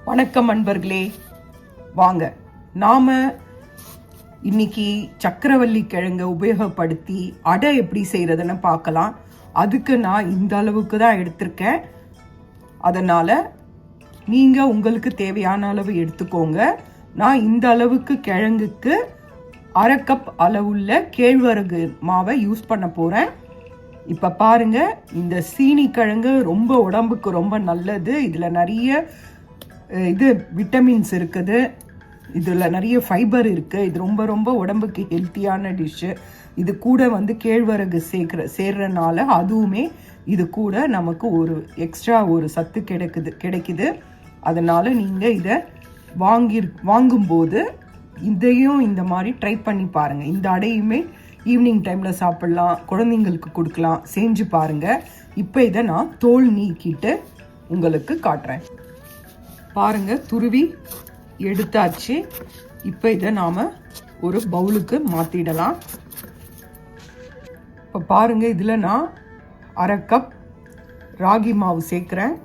வணக்கம் அன்பர்களே, வாங்க நாம இன்னைக்கு சக்கரவள்ளி கிழங்க உபயோகப்படுத்தி அடை எப்படி செய்யறதுன்னு பார்க்கலாம். அதுக்கு நான் இந்த அளவுக்கு தான் எடுத்திருக்கேன். அதனால நீங்க உங்களுக்கு தேவையான அளவு எடுத்துக்கோங்க. நான் இந்த அளவுக்கு கிழங்குக்கு 1/2 கப் அளவுள்ள கேழ்வரகு மாவை யூஸ் பண்ண போறேன். இப்ப பாருங்க, இந்த சீனி கிழங்கு ரொம்ப உடம்புக்கு ரொம்ப நல்லது. இதுல நிறைய விட்டமின்ஸ் இருக்குது, இதில் நிறைய ஃபைபர் இருக்குது. இது ரொம்ப ரொம்ப உடம்புக்கு ஹெல்த்தியான டிஷ்ஷு. இது கூட கேழ்வரகு சேர்றனால அதுவுமே இது கூட நமக்கு ஒரு எக்ஸ்ட்ரா ஒரு சத்து கிடைக்குது. அதனால் நீங்கள் இதை வாங்கும்போது இதையும் இந்த மாதிரி ட்ரை பண்ணி பாருங்கள். இந்த அடையுமே ஈவினிங் டைமில் சாப்பிட்லாம், குழந்தைங்களுக்கு கொடுக்கலாம். செஞ்சு பாருங்கள். இப்போ இதை நான் தோல் நீக்கிட்டு உங்களுக்கு காட்டுறேன். பாருங்க, துருவி எடுத்தாச்சு. இப்போ இதை நாம ஒரு பவுலுக்கு மாத்திடலாம். இப்போ பாருங்க, இதுல நான் 1/2 கப் ராகி மாவு சேர்க்கிறேன்.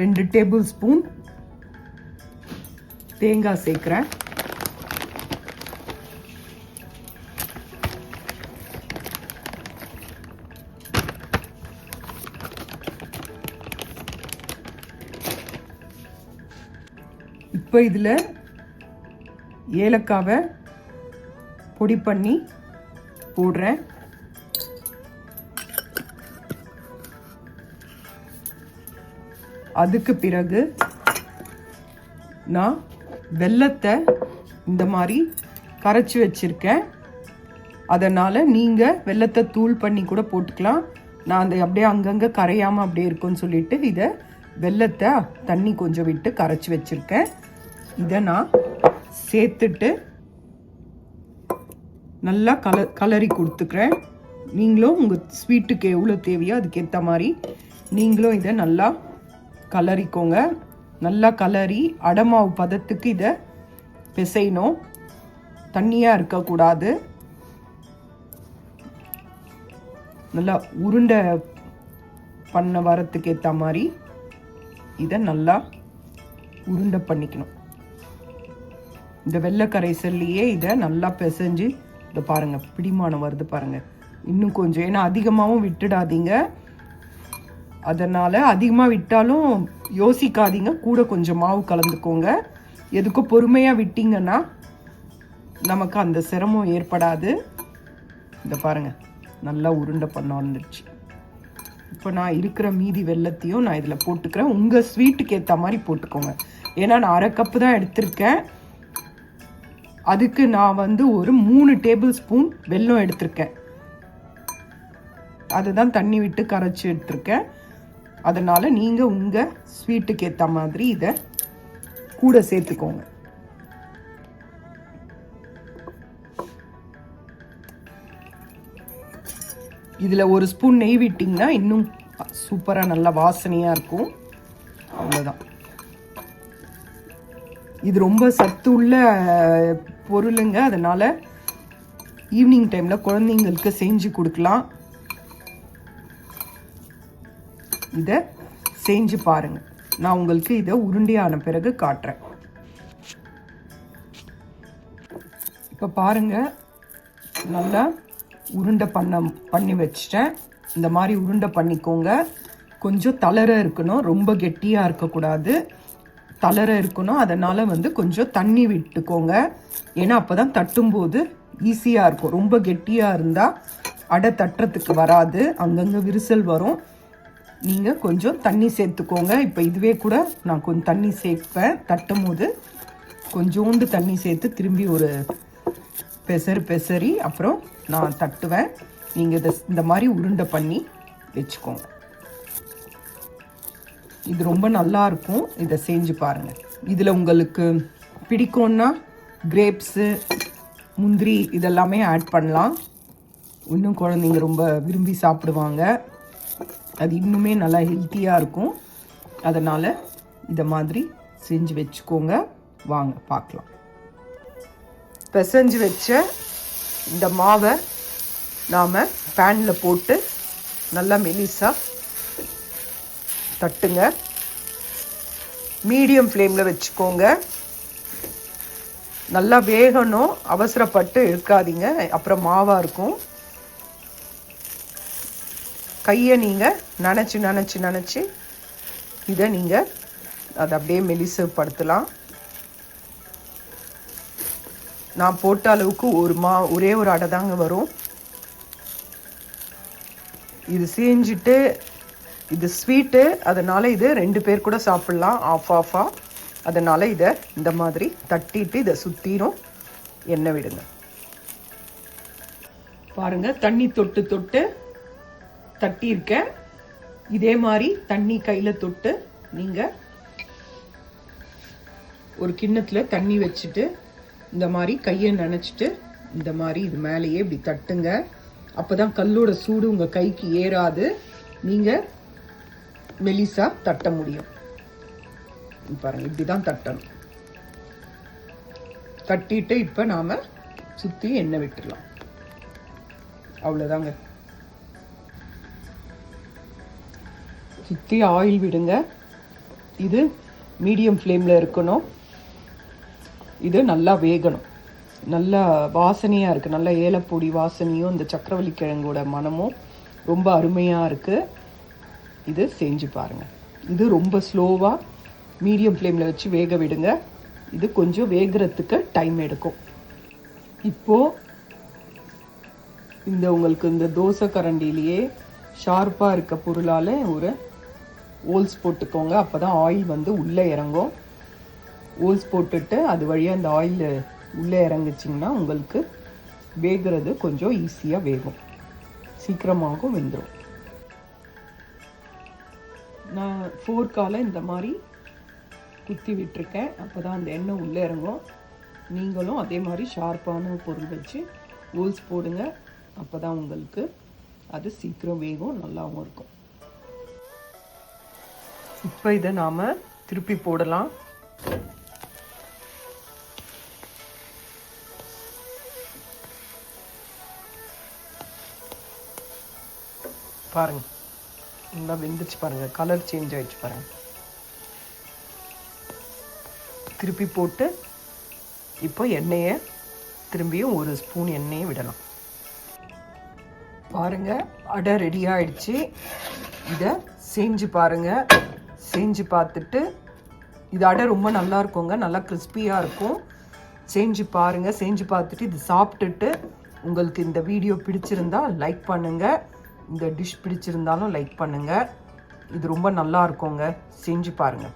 ரெண்டு டேபிள் ஸ்பூன் தேங்காய் சேர்க்கிறேன். இப்போ இதில் ஏலக்காவை பொடி பண்ணி போடுறேன். அதுக்கு பிறகு நான் வெல்லத்தை இந்த மாதிரி கரைச்சி வச்சிருக்கேன். அதனால் நீங்கள் வெல்லத்தை தூள் பண்ணி கூட போட்டுக்கலாம். நான் அந்த அப்படியே அங்கங்கே கரையாமல் அப்படியே இருக்குன்னு சொல்லிட்டு இதை வெல்லத்தை தண்ணி கொஞ்சம் விட்டு கரைச்சி வச்சுருக்கேன். இதை நான் சேர்த்துட்டு நல்லா கலரி கொடுத்துக்கிறேன். நீங்களும் உங்கள் ஸ்வீட்டுக்கு எவ்வளோ தேவையோ அதுக்கேற்ற மாதிரி நீங்களும் இதை நல்லா கலரிக்கோங்க. நல்லா கலரி அடமாவு பதத்துக்கு இதை பிசையணும். தண்ணியாக இருக்கக்கூடாது. நல்லா உருண்டை பண்ண வரத்துக்கு ஏற்ற மாதிரி இதை நல்லா உருண்டை பண்ணிக்கணும். இந்த வெள்ளை கரைசல்லையே இதை நல்லா பிசைஞ்சு இதை பாருங்கள், பிடிமானம் வருது பாருங்கள். இன்னும் கொஞ்சம், ஏன்னா அதிகமாகவும் விட்டுடாதீங்க. அதனால் அதிகமாக விட்டாலும் யோசிக்காதீங்க, கூட கொஞ்சம் மாவு கலந்துக்கோங்க. எதுக்கும் பொறுமையாக விட்டிங்கன்னா நமக்கு அந்த சிரமம் ஏற்படாது. இதை பாருங்கள், நல்லா உருண்டை பண்ண வந்துடுச்சு. இப்போ நான் இருக்கிற மீதி வெல்லத்தையும் நான் இதில் போட்டுக்கிறேன். உங்கள் ஸ்வீட்டுக்கு ஏற்ற மாதிரி போட்டுக்கோங்க. ஏன்னா நான் 1/2 கப்பு தான் எடுத்திருக்கேன். அதுக்கு நான் ஒரு 3 டேபிள் ஸ்பூன் வெல்லம் எடுத்திருக்கேன். அதுதான் தண்ணி விட்டு கரைச்சி எடுத்திருக்கேன். அதனால் நீங்கள் உங்கள் ஸ்வீட்டுக்கு ஏற்ற மாதிரி இதை கூட சேர்த்துக்கோங்க. இதில் 1 ஸ்பூன் நெய் விட்டிங்கன்னா இன்னும் சூப்பராக நல்லா வாசனையாக இருக்கும். அவ்வளோதான். இது ரொம்ப சத்து உள்ள பொருளுங்க. அதனால் ஈவினிங் டைமில் குழந்தைங்களுக்கு செஞ்சு கொடுக்கலாம். இதை செஞ்சு பாருங்க. நான் உங்களுக்கு இதை உருண்டையான பிறகு காட்டுறேன். இப்போ பாருங்க, நல்லா உருண்டை பண்ணி வச்சிட்டேன். இந்த மாதிரி உருண்டை பண்ணிக்கோங்க. கொஞ்சம் தளர இருக்கணும், ரொம்ப கெட்டியாக இருக்கக்கூடாது. தளர இருக்கணும். அதனால் கொஞ்சம் தண்ணி விட்டுக்கோங்க. ஏன்னா அப்போ தான் தட்டும்போது ஈஸியாக இருக்கும். ரொம்ப கெட்டியாக இருந்தால் அடை தட்டுறதுக்கு வராது, அங்கங்கே விரிசல் வரும். நீங்கள் கொஞ்சம் தண்ணி சேர்த்துக்கோங்க. இப்போ இதுவே கூட நான் கொஞ்சம் தண்ணி சேர்ப்பேன். தட்டும் போது கொஞ்சோண்டு தண்ணி சேர்த்து திரும்பி ஒரு பெசரி அப்புறம் நான் தட்டுவேன். நீங்கள் இந்த மாதிரி உருண்டை பண்ணி வச்சுக்கோங்க. இது ரொம்ப நல்லா இருக்கும். இதை செஞ்சு பாருங்கள். இதில் உங்களுக்கு பிடிக்கும்னா கிரேப்ஸு, முந்திரி இதெல்லாமே ஆட் பண்ணலாம். இன்னும் குழந்தைங்க ரொம்ப விரும்பி சாப்பிடுவாங்க. அது இன்னுமே நல்லா ஹெல்த்தியாக இருக்கும். அதனால் இதை மாதிரி செஞ்சு வச்சுக்கோங்க. வாங்க பார்க்கலாம். பிசைஞ்சு வச்ச இந்த மாவை நாம் பேனில் போட்டு நல்லா மெலிசாக தட்டுங்க. மீடியம் ஃப்ளேமில் வச்சுக்கோங்க. நல்லா வேகணும், அவசரப்பட்டு எடுக்காதீங்க, அப்புறம் மாவாக இருக்கும். கையை நீங்கள் நனைச்சி இதை நீங்கள் அதை அப்படியே மெலிசுப்படுத்தலாம். நான் போட்ட அளவுக்கு ஒரே ஒரு அடை தாங்க வரும். இது செஞ்சுட்டு இது ஸ்வீட்டு, அதனால் இது 2 பேர் கூட சாப்பிட்லாம் ஆஃபாக. அதனால் இதை இந்த மாதிரி தட்டிட்டு இதை சுற்றிடும் எண்ணெய் விடுங்க. பாருங்கள், தண்ணி தொட்டு தட்டியிருக்கேன். இதே மாதிரி தண்ணி கையில் தொட்டு நீங்கள் ஒரு கிண்ணத்தில் தண்ணி வச்சுட்டு இந்த மாதிரி கையை நனைச்சிட்டு இந்த மாதிரி இது மேலேயே இப்படி தட்டுங்க. அப்போ தான் கல்லோட சூடு உங்கள் கைக்கு ஏறாது, நீங்கள் மெலிசா தட்ட முடியும். பாருங்கள், இப்படி தான் தட்டணும். தட்டிட்டு இப்போ நாம் சுற்றி எண்ணெய் விட்டுடலாம். அவ்வளோதாங்க. சுற்றி ஆயில் விடுங்க. இது மீடியம் ஃப்ளேமில் இருக்கணும். இது நல்லா வேகணும். நல்லா வாசனையாக இருக்குது. நல்லா ஏலப்பொடி வாசனையும் இந்த சக்கரவள்ளி கிழங்கோட மனமும் ரொம்ப அருமையாக இருக்குது. இது செஞ்சு பாருங்கள். இது ரொம்ப ஸ்லோவாக மீடியம் ஃப்ளேமில் வச்சு வேக விடுங்க. இது கொஞ்சம் வேகிறதுக்கு டைம் எடுக்கும். இப்போது உங்களுக்கு இந்த தோசை கரண்டிலேயே ஷார்ப்பாக இருக்க பொருளால் ஒரு ஹோல்ஸ் போட்டுக்கோங்க. அப்போ தான் ஆயில் உள்ளே இறங்கும். ஹோல்ஸ் போட்டுட்டு அது வழியாக இந்த ஆயில் உள்ளே இறங்குச்சிங்கன்னா உங்களுக்கு வேகிறது கொஞ்சம் ஈஸியாக வேகும், சீக்கிரமாகவும் வெந்துடும். நான் ஃபோர்க்கால் இந்த மாதிரி குத்தி விட்டுருக்கேன். அப்போ தான் அந்த எண்ணெய் உள்ளே இறங்கும். நீங்களும் அதே மாதிரி ஷார்ப்பான பொருள் வச்சு ஹோல்ஸ் போடுங்க. அப்போ தான் உங்களுக்கு அது சீக்கிரம் வேகும், நல்லாவும் இருக்கும். இப்போ இதை நாம் திருப்பி போடலாம். பாருங்க, நல்லா வெந்துச்சு பாருங்க, கலர் சேஞ்ச் ஆயிடுச்சு பாருங்க. திருப்பி போட்டு இப்போ எண்ணெயை திரும்பியும் ஒரு ஸ்பூன் எண்ணெயை விடலாம். பாருங்க, அடை ரெடி ஆயிடுச்சு. இதை செஞ்சு பாருங்க. செஞ்சு பார்த்துட்டு இது அடை ரொம்ப நல்லா இருக்குங்க, நல்லா கிறிஸ்பியாக இருக்கும். செஞ்சு பாருங்க. செஞ்சு பார்த்துட்டு இது சாப்பிட்டுட்டு உங்களுக்கு இந்த வீடியோ பிடிச்சிருந்தா லைக் பண்ணுங்கள். இந்த டிஷ் பிடிச்சிருந்தாலும் லைக் பண்ணுங்கள். இது ரொம்ப நல்லா இருக்குங்க. செஞ்சு பாருங்கள்.